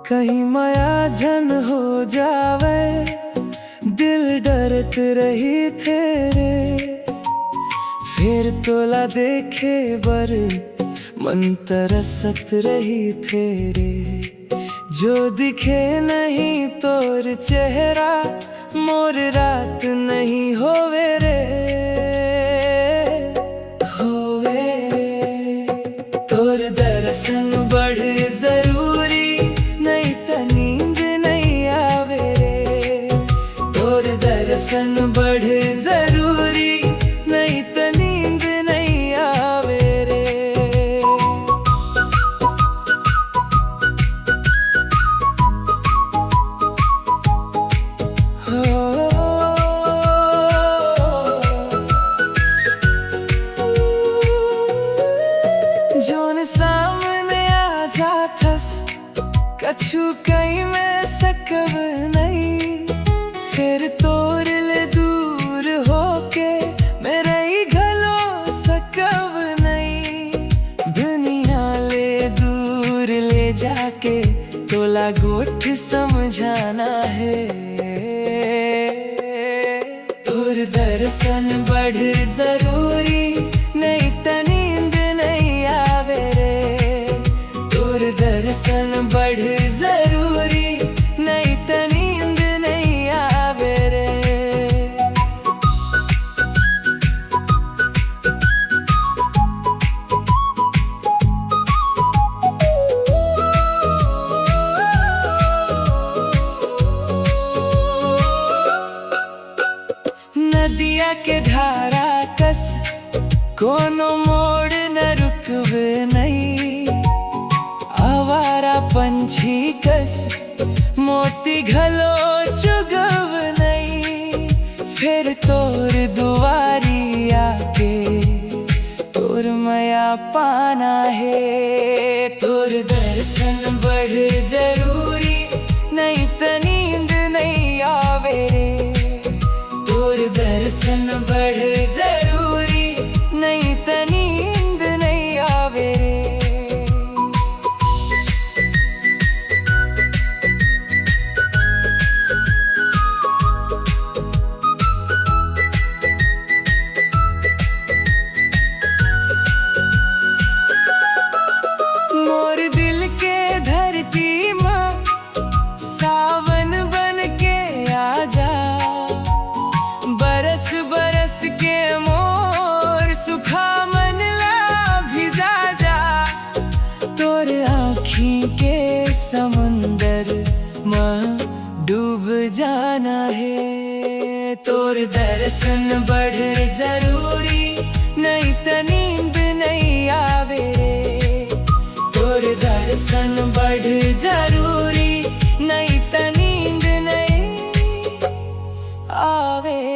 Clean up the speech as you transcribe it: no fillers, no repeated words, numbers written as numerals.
कहीं माया जन हो जावे, दिल डरत रही तेरे। फिर तोला देखे बर मन तरसत रही तेरे। जो दिखे नहीं तोर चेहरा, मोर रात नहीं होवे रे, होवे रे। तोर दर्शन बढ़ जरूरी, नहीं त नींद नहीं आवे रे। तोर दर्शन बढ़ जरूरी, नहीं त नींद नहीं आवे रे। जोन सामने आ जाथस, कछु कहीं में सकब नहीं। फिर तोर ले दूर होके मेरे ही घलो सकब नहीं। दुनिया ले दूर ले जाके तोला गोठ समझाना है। तोर दर्शन बढ़ जरूरी, नहीं त नींद नहीं आवे रे। तोर दर्शन बढ़ जरूरी, नहीं त नींद नहीं आवे रे। नदिया के धारा कस कोनो मोड़ न रुकवे नहीं। आवारा पंछी कस मोती घलो चुगव नहीं। फिर तोर दुआरी आके तोर माया पाना है। तोर दर्शन बढ़ जरूरी, नहीं त नींद नहीं आवे रे। तोर दर्शन बढ़ जरूरी, नहीं त नींद नहीं आवे रे। मोर दिल के धरती माँ सावन बन के आजा। बरस बरस के मोर सुखा मन ला भिजा जा। तोर आँखी के समुंदर में डूब जाना है। तोर दर्शन बढ़ जरूरी, नहीं त नींद नहीं आवे रे। तोर दर्शन बढ़ जरूरी, नहीं त नींद नहीं आवे।